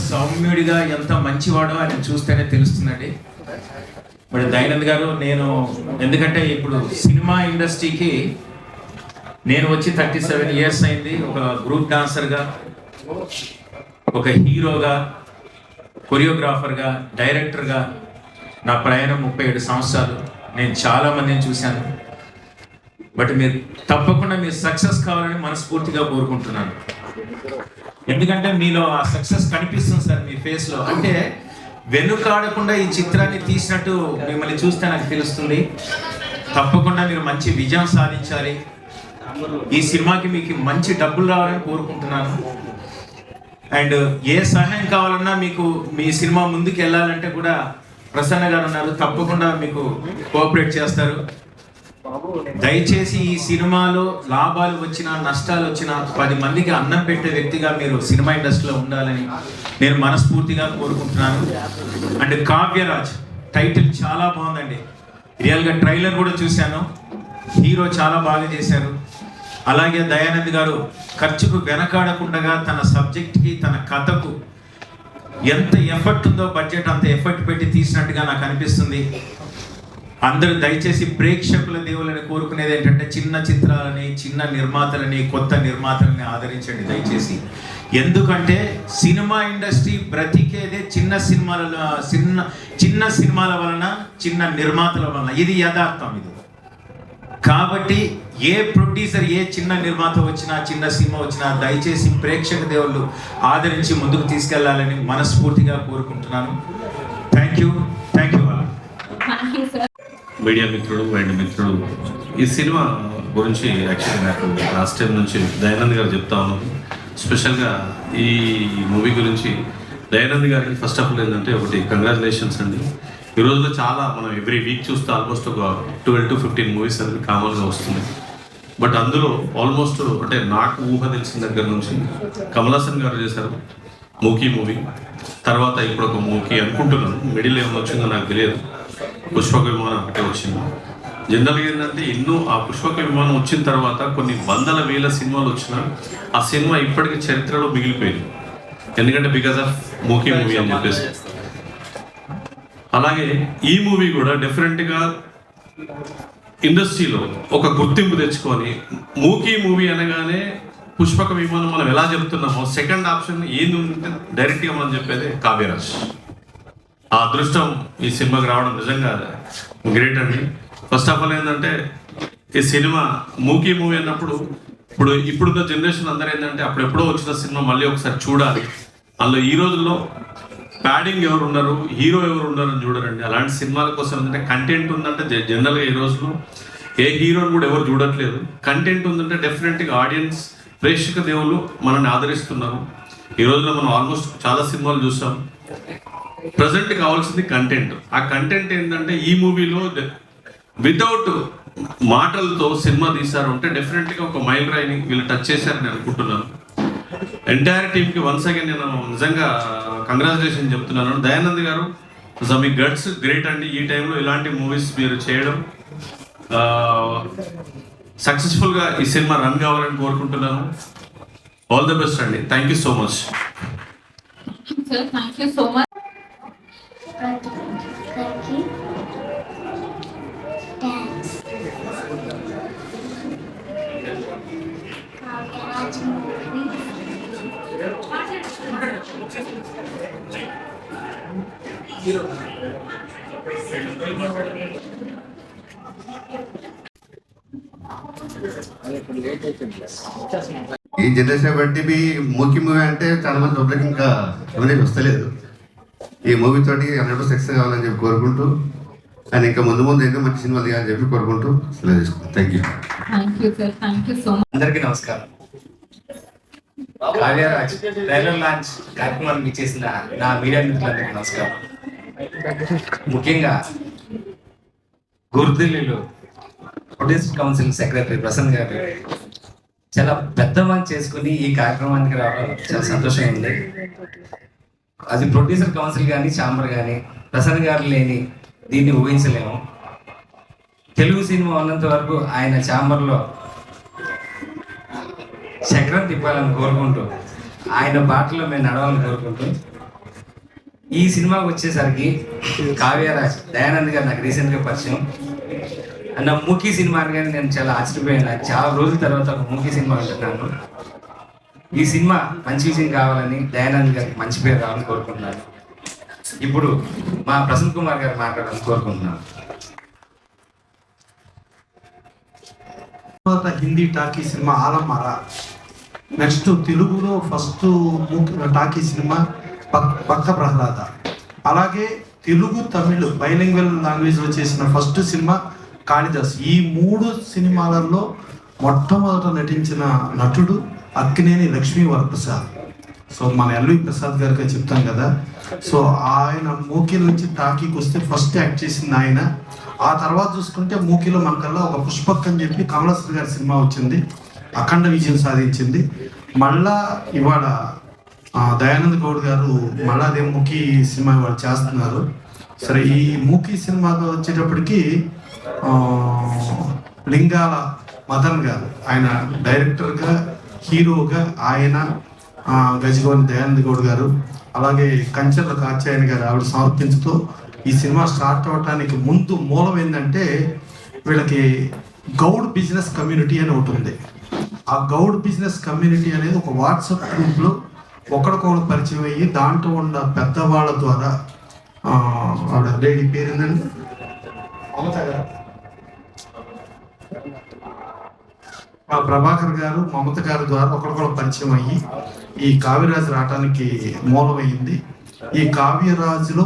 సౌమ్యుడిగా ఎంత మంచివాడో ఆయన చూస్తేనే తెలుస్తుందండి. మరి దయానంద్ గారు, నేను ఎందుకంటే ఇప్పుడు సినిమా ఇండస్ట్రీకి నేను వచ్చి 37 ఇయర్స్ అయింది. ఒక గ్రూప్ డాన్సర్గా, ఒక హీరోగా, కొరియోగ్రాఫర్గా, డైరెక్టర్గా నా ప్రయాణం 37 సంవత్సరాలు. నేను చాలామందిని చూశాను. బట్ మీరు తప్పకుండా మీరు సక్సెస్ కావాలని మనస్ఫూర్తిగా కోరుకుంటున్నాను. ఎందుకంటే మీలో ఆ సక్సెస్ కనిపిస్తుంది సార్ మీ ఫేస్లో. అంటే వెనుకాడకుండా ఈ చిత్రాన్ని తీసినట్టు మిమ్మల్ని చూస్తే నాకు తెలుస్తుంది. తప్పకుండా మీరు మంచి విజయం సాధించాలి. ఈ సినిమాకి మీకు మంచి డబ్బులు రావాలని కోరుకుంటున్నాను. అండ్ ఏ సహాయం కావాలన్నా మీకు మీ సినిమా ముందుకు వెళ్ళాలంటే కూడా ప్రసన్న గారు ఉన్నారు, తప్పకుండా మీకు కోఆపరేట్ చేస్తారు. దయచేసి ఈ సినిమాలో లాభాలు వచ్చినా నష్టాలు వచ్చినా 10 మందికి అన్నం పెట్టే వ్యక్తిగా మీరు సినిమా ఇండస్ట్రీలో ఉండాలని నేను మనస్ఫూర్తిగా కోరుకుంటున్నాను. అండ్ కావ్యరాజ్ టైటిల్ చాలా బాగుందండి. రియల్గా ట్రైలర్ కూడా చూశాను. హీరో చాలా బాగా చేశారు. అలాగే దయానంద్ గారు ఖర్చుకు వెనకాడకుండా తన సబ్జెక్ట్కి, తన కథకు ఎంత ఎఫర్ట్ ఉందో బడ్జెట్ అంత ఎఫర్ట్ పెట్టి తీసినట్టుగా నాకు అనిపిస్తుంది. అందరూ దయచేసి ప్రేక్షకుల దేవులని కోరుకునేది ఏంటంటే చిన్న చిత్రాలని, చిన్న నిర్మాతలని, కొత్త నిర్మాతలని ఆదరించండి దయచేసి. ఎందుకంటే సినిమా ఇండస్ట్రీ బ్రతికేదే చిన్న సినిమాల వలన, చిన్న నిర్మాతల వలన. ఇది యథార్థం. ఇది కాబట్టి ఏ ప్రొడ్యూసర్, ఏ చిన్న నిర్మాత వచ్చినా, చిన్న సినిమా వచ్చినా దయచేసి ప్రేక్షక దేవుళ్ళు ఆదరించి ముందుకు తీసుకెళ్లాలని మనస్ఫూర్తిగా కోరుకుంటున్నాను. థ్యాంక్ యూ మీడియా మిత్రుడు అండ్ మిత్రుడు, ఈ సినిమా గురించి యాక్చువల్లీ నాకు లాస్ట్ టైం నుంచి దయానంద్ గారు చెప్తా ఉన్నాను. స్పెషల్గా ఈ మూవీ గురించి దయానంద్ గారికి ఫస్ట్ ఆఫ్ ఆల్ ఏంటంటే ఒకటి కంగ్రాచులేషన్స్ అండి. ఈ రోజులో చాలా మనం ఎవ్రీ వీక్ చూస్తే ఆల్మోస్ట్ ఒక 12 to 15 మూవీస్ అనేది కామన్గా వస్తుంది. బట్ అందులో ఆల్మోస్ట్ అంటే నాకు ఊహ తెలిసిన దగ్గర నుంచి కమల్ హాసన్ గారు చేశారు మూకీ మూవీ, తర్వాత ఇప్పుడు ఒక మూకీ అనుకుంటున్నాను, మిడిల్ ఏమైనా వచ్చిందో నాకు తెలియదు, పుష్పక విమానం ఒకటే వచ్చింది. జనరల్గా ఏంటంటే ఎన్నో ఆ పుష్పక విమానం వచ్చిన తర్వాత కొన్ని వందల వేల సినిమాలు వచ్చినా ఆ సినిమా ఇప్పటికీ చరిత్రలో మిగిలిపోయింది. ఎందుకంటే బికాస్ ఆఫ్ మూకీ మూవీ అని చెప్పేసి. అలాగే ఈ మూవీ కూడా డెఫినెట్గా ఇండస్ట్రీలో ఒక గుర్తింపు తెచ్చుకొని, మూకీ మూవీ అనగానే పుష్పక విమానం మనం ఎలా చెప్తున్నామో సెకండ్ ఆప్షన్ ఏంది ఉంటే డైరెక్ట్గా మనం చెప్పేది కావ్యరాజ్. ఆ అదృష్టం ఈ సినిమాకి రావడం నిజంగా గ్రేట్ అండి. ఫస్ట్ ఆఫ్ ఆల్ ఏంటంటే ఈ సినిమా మూకీ మూవీ అన్నప్పుడు ఇప్పుడున్న జనరేషన్ అందరూ ఏంటంటే అప్పుడెప్పుడో వచ్చిన సినిమా మళ్ళీ ఒకసారి చూడాలి. అందులో ఈ రోజుల్లో ప్యాడింగ్ ఎవరు ఉన్నారు, హీరో ఎవరు ఉన్నారని చూడరండి. అలాంటి సినిమాల కోసం ఏంటంటే కంటెంట్ ఉందంటే జనరల్గా ఈ రోజులో ఏ హీరోని కూడా ఎవరు చూడట్లేదు. కంటెంట్ ఉందంటే డెఫినెట్గా ఆడియన్స్, ప్రేక్షక దేవుళ్ళు మనల్ని ఆదరిస్తున్నారు. ఈ రోజులో మనం ఆల్మోస్ట్ చాలా సినిమాలు చూసాం. ప్రజెంట్ కావాల్సింది కంటెంట్. ఆ కంటెంట్ ఏంటంటే ఈ మూవీలో వితౌట్ మాటలతో సినిమా తీశారు అంటే డెఫినెట్గా ఒక మైల్ రాయిని వీళ్ళు టచ్ చేశారని అనుకుంటున్నాను. ఎంటైర్ టీమ్కి వన్స్ అగైన్ నేను నిజంగా కంగ్రాచులేషన్ చెప్తున్నాను. దయానంద్ గారు మీ గట్స్ గ్రేట్ అండి. ఈ టైంలో ఇలాంటి మూవీస్ మీరు చేయడం, సక్సెస్ఫుల్గా ఈ సినిమా రన్ కావాలని కోరుకుంటున్నాను. ఆల్ ది బెస్ట్ అండి. Thank you so much. ఈ జనరేషన్ బట్టి మూకీ మూవీ అంటే చాలా మంది పబ్లిక్ ఇంకా ఎవరైనా వస్తలేదు. ఈ మూవీ తోటి 100% సక్సెస్ కావాలని చెప్పి కోరుకుంటూ, అండ్ ఇంకా ముందు ఎన్నో మంచి సినిమాలు తీయాలని చెప్పి కోరుకుంటూ సెలవు తీసుకుంటాం. Thank you. అందరికీ నమస్కారం. కావ్యరాజ్ ట్రైలర్ లాంచ్ కార్యక్రమానికి ఇచ్చేసిన నా మీడియా మిత్రులందరికీ నమస్కారం. ముఖ్యంగా గుర్తులు ప్రొడ్యూసర్ కౌన్సిల్ సెక్రటరీ ప్రసన్న గారు చాలా పెద్ద మంది చేసుకుని ఈ కార్యక్రమానికి రావడం చాలా సంతోషంగా ఉంది. అది ప్రొడ్యూసర్ కౌన్సిల్ కానీ ఛాంబర్ కానీ ప్రసన్న గారు లేని దీన్ని ఊహించలేము. తెలుగు సినిమా ఉన్నంత వరకు ఆయన ఛాంబర్లో చక్రం తిప్పాలని కోరుకుంటూ, ఆయన బాటలో మేము నడవాలని కోరుకుంటూ ఈ సినిమాకి వచ్చేసరికి కావ్యరాజ్ దయానంద్ గారు నాకు రీసెంట్గా పరిచయం. అన్న మూకీ సినిమా అనగానే నేను చాలా ఆశ్చర్యపోయాను. చాలా రోజుల తర్వాత ఒక మూకీ సినిమా అంటున్నాను. ఈ సినిమా మంచి విజయం కావాలని, దయానంద్ గారికి మంచి పేరు రావాలని కోరుకుంటున్నాను. ఇప్పుడు మా ప్రసన్న కుమార్ గారు మాట్లాడాలని కోరుకుంటున్నాను. Hindi talkie cinema Alam Ara. Next తెలుగులో first talkie cinema Bhakta Prahlada. అలాగే తెలుగు తమిళ్ బైలింగ్వల్ లాంగ్వేజ్లో చేసిన ఫస్ట్ సినిమా కాళిదాస్. ఈ 3 సినిమాలలో మొట్టమొదట నటించిన నటుడు అక్కినేని లక్ష్మీ వరప్రసాద్. సో మన ఎల్వి ప్రసాద్ గారికి చెప్తాం కదా. సో ఆయన మూకీల నుంచి టాకీకి వస్తే ఫస్ట్ యాక్ట్ చేసింది ఆయన. ఆ తర్వాత చూసుకుంటే మూకీలో మనకల్లా ఒక పుష్పక్ అని చెప్పి కమలాసన్ గారి సినిమా వచ్చింది, అఖండ విజయం సాధించింది. మళ్ళా ఇవాళ దయానంద్ గౌడ్ గారు మళ్ళా అదే మూకీ సినిమా ఇవాళ చేస్తున్నారు. సరే, ఈ మూకీ సినిమాగా వచ్చేటప్పటికి లింగాల మదన్ గారు ఆయన డైరెక్టర్గా, హీరోగా ఆయన, గజగోని దయానంద్ గౌడ్ గారు, అలాగే కంచెర్ల కాత్యాయని గారు ఆవిడ సమర్పించుతూ ఈ సినిమా స్టార్ట్ అవడానికి ముందు మూలం ఏంటంటే వీళ్ళకి గౌడ్ బిజినెస్ కమ్యూనిటీ అని ఒకటి ఉంది. ఆ గౌడ్ బిజినెస్ కమ్యూనిటీ అనేది ఒక వాట్సాప్ గ్రూప్లో ఒకరికొకరు పరిచయం అయ్యి దాంట్లో ఉన్న పెద్దవాళ్ళ ద్వారా ఆవిడ లేడీ పేరు ఏంటంటే మమత గారు, ప్రభాకర్ గారు, మమత గారి ద్వారా ఒకరికొకరు పరిచయం అయ్యి ఈ కావ్యరాజు రావడానికి మూలమైంది. ఈ కావ్యరాజులో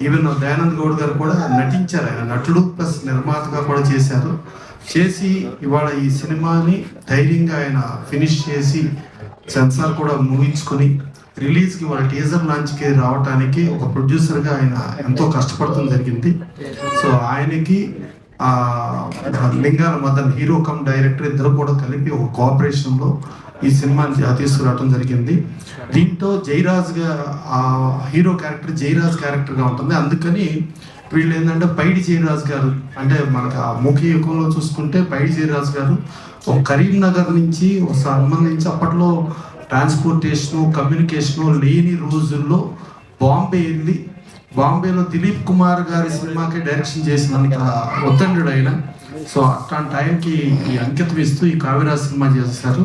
ఈవెన్ దయానంద్ గౌడ్ గారు కూడా నటించారు. ఆయన నటుడు ప్లస్ నిర్మాతగా కూడా చేసి ఇవాళ ఈ సినిమాని ధైర్యంగా ఆయన ఫినిష్ చేసి సెన్సార్ కూడా ముగించుకొని రిలీజ్కి వాళ్ళ టీజర్ లాంచ్కి రావడానికి ఒక ప్రొడ్యూసర్గా ఆయన ఎంతో కష్టపడటం జరిగింది. సో ఆయనకి లింగాల మదన్ హీరో కమ్ డైరెక్టర్ ఇద్దరు కూడా కలిపి ఒక కోఆపరేషన్లో ఈ సినిమాని తీసుకురావడం జరిగింది. దీంతో జయరాజ్గా హీరో క్యారెక్టర్ జయరాజ్ క్యారెక్టర్గా ఉంటుంది. అందుకని వీళ్ళు ఏంటంటే పైడి జయరాజ్ గారు అంటే మనకు ఆ మూకీ యుగంలో చూసుకుంటే పైడి జయరాజ్ గారు ఒక కరీంనగర్ నుంచి ఒక సంబంధించి అప్పట్లో ట్రాన్స్పోర్టేషను కమ్యూనికేషను లేని రోజుల్లో బాంబే వెళ్ళి బాంబేలో దిలీప్ కుమార్ గారి సినిమాకి డైరెక్షన్ చేసినంత ఉత్తండు ఆయన. సో అట్లాంటి టైంకి ఈ అంకితం ఇస్తూ ఈ కావ్యరాజ్ సినిమా చేశారు.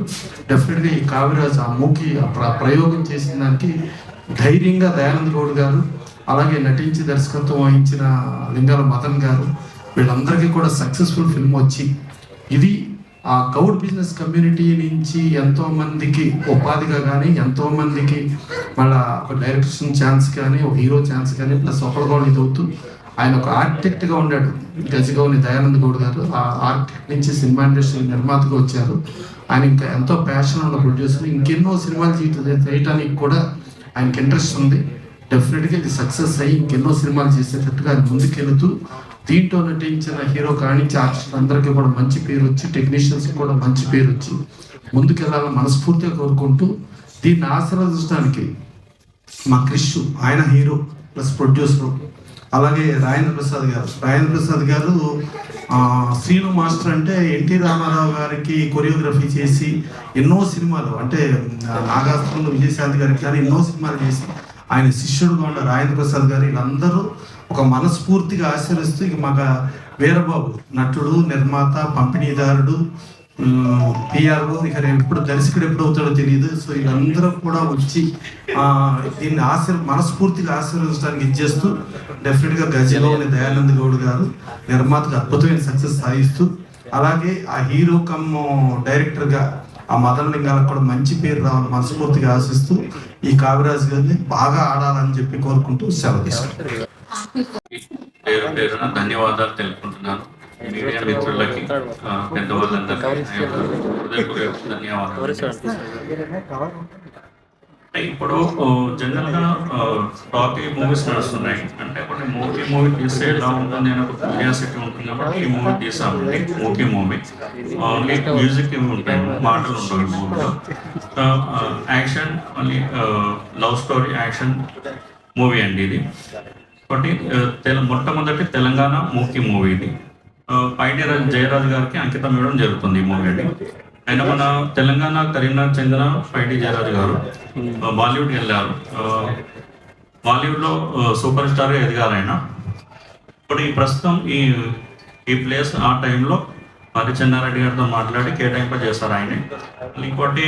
డెఫినెట్గా ఈ కావ్యరాజ్ ఆ మూకీ ప్రయోగం చేసిన దానికి ధైర్యంగా దయానంద్ గౌడ్ గారు, అలాగే నటించి దర్శకత్వం వహించిన లింగాల మదన్ గారు, వీళ్ళందరికీ కూడా సక్సెస్ఫుల్ ఫిల్మ్ వచ్చి ఇది ఆ గౌడ్ బిజినెస్ కమ్యూనిటీ నుంచి ఎంతో మందికి ఉపాధిగా కానీ, ఎంతో మందికి మళ్ళీ ఒక డైరెక్షన్ ఛాన్స్ కానీ, ఒక హీరో ఛాన్స్ కానీ, ప్లస్ ఒకరిగా ఇది అవుతూ ఆయన ఒక ఆర్కిటెక్ట్గా ఉన్నాడు గజగౌని దయానంద్ గౌడ్ గారు. ఆ ఆర్కిటెక్ట్ నుంచి సినిమా ఇండస్ట్రీ నిర్మాతగా వచ్చారు. ఆయన ఇంకా ఎంతో ప్యాషన్ ఉన్న ప్రొడ్యూసర్. ఇంకెన్నో సినిమాలు చేయడానికి కూడా ఆయనకి ఇంట్రెస్ట్ ఉంది. డెఫినెట్గా ఇది సక్సెస్ అయ్యి ఇంకెన్నో సినిమాలు చేసేటట్టుగా ఆయన ముందుకెళ్తూ దీంట్లో నటించిన హీరో కానించి ఆర్టిస్టులు అందరికీ కూడా మంచి పేరు వచ్చి, టెక్నీషియన్స్కి కూడా మంచి పేరు వచ్చి ముందుకెళ్ళాలని మనస్ఫూర్తిగా కోరుకుంటూ దీన్ని ఆశీర్వదించడానికి మా క్రిష్ ఆయన హీరో ప్లస్ ప్రొడ్యూసరు, అలాగే రాజేంద్ర ప్రసాద్ గారు శ్రీను మాస్టర్ అంటే ఎన్టీ రామారావు గారికి కొరియోగ్రఫీ చేసి ఎన్నో సినిమాలు అంటే నాగాస్త్రంలో విజయశాంతి గారికి కానీ ఎన్నో సినిమాలు చేసి ఆయన శిష్యుడుగా ఉన్న రాజేంద్ర ప్రసాద్ గారు వీళ్ళందరూ ఒక మనస్ఫూర్తిగా ఆశీర్వదిస్తూ ఇక మాకు వీరబాబు నటుడు, నిర్మాత, పంపిణీదారుడు, పిఆర్ఓ, ఇక ఎప్పుడు దర్శకుడు ఎప్పుడు అవుతాడో తెలియదు. సో వీళ్ళందరూ కూడా వచ్చి దీన్ని మనస్ఫూర్తిగా ఆశీర్వదించడానికి ఇచ్చేస్తూ డెఫినెట్గా గజలోని దయానంద్ గౌడ్ గారు నిర్మాతగా అద్భుతమైన సక్సెస్ సాధిస్తూ, అలాగే ఆ హీరో కమ్ డైరెక్టర్గా ఆ మదన్ లింగాలకు కూడా మంచి పేరు రావాలని మనస్ఫూర్తిగా ఆశిస్తూ ఈ కావ్యరాజ్ గారిని బాగా ఆడాలని చెప్పి కోరుకుంటూ సెలవు తీసుకుంటారు. పేరు పేరున ధన్యవాదాలు తెలుపుకుంటున్నాను. మీడియా మిత్రులకి, పెద్దవాళ్ళందరికీ హృదయపూర్వక ధన్యవాదాలు. ఇప్పుడు జనరల్గా టాకీ మూవీస్ నడుస్తున్నాయి. అంటే కొన్ని మూవీ తీస్తే ఎలా ఉంటుంది అని ఒక క్యూరియాసిటీ ఉంటుంది కాబట్టి ఈ మూవీ తీసామండి. మూవీ ఓన్లీ మ్యూజిక్ ఉంటాయి, మాటలు ఉండవు ఈ మూవీలో. Action only love story action movie అండి ఇది. ఒకటి మొట్టమొదటి తెలంగాణ మూవీ ఇది. పైడి జయరాజ్ గారికి అంకితం ఇవ్వడం జరుగుతుంది ఈ మూవీ అండి. ఆయన మన తెలంగాణ కరీంనగర్ చెందిన పైడి జయరాజ్ గారు బాలీవుడ్కి వెళ్ళారు. బాలీవుడ్లో సూపర్ స్టార్గా ఎదగాలైనా ఇప్పుడు ఈ ప్రస్తుతం ఈ ప్లేస్ ఆ టైంలో మరి చెన్నారెడ్డి గారితో మాట్లాడి కేటాయింప చేశారు ఆయనే. ఇంకోటి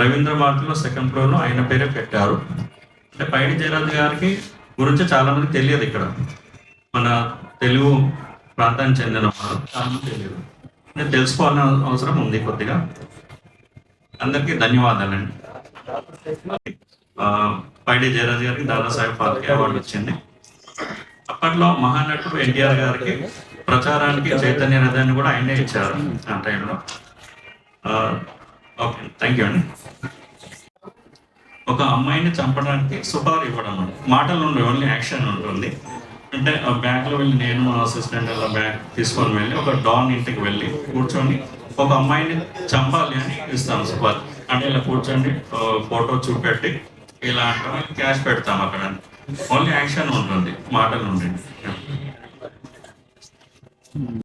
రవీంద్ర భారతిలో సెకండ్ ఫ్లోర్లో ఆయన పేరే పెట్టారు. అంటే పైడి జయరాజ్ గారికి గురించి చాలామంది తెలియదు. ఇక్కడ మన తెలుగు ప్రాంతానికి చెందిన వారు చాలామంది తెలియదు. నేను తెలుసుకోవాలని అవసరం ఉంది కొద్దిగా. అందరికీ ధన్యవాదాలండి. పైడి జయరాజ్ గారికి దాదాసాహెబ్ ఫాల్కే అవార్డు వచ్చింది. అప్పట్లో మహానటుడు ఎన్టీఆర్ గారికి ప్రచారానికి చైతన్య రథాన్ని కూడా ఆయనే ఇచ్చారు ఆ టైంలో. ఓకే, థ్యాంక్ యూ అండి. ఒక అమ్మాయిని చంపడానికి సుపారు ఇవ్వడం అండి. మాటలు ఉండవు, ఓన్లీ యాక్షన్ ఉంటుంది. అంటే ఆ బ్యాగ్లో వెళ్ళి నేను మా అసిస్టెంట్ అలా బ్యాగ్ తీసుకొని వెళ్ళి ఒక డాన్ ఇంటికి వెళ్ళి కూర్చొని ఒక అమ్మాయిని చంపాలి అని ఇస్తాం సుపారు. అంటే ఇలా కూర్చొని ఫోటో చూపెట్టి ఇలా అంటే క్యాష్ పెడతాం అక్కడ. ఓన్లీ యాక్షన్ ఉంటుంది, మాటలు ఉంటుంది.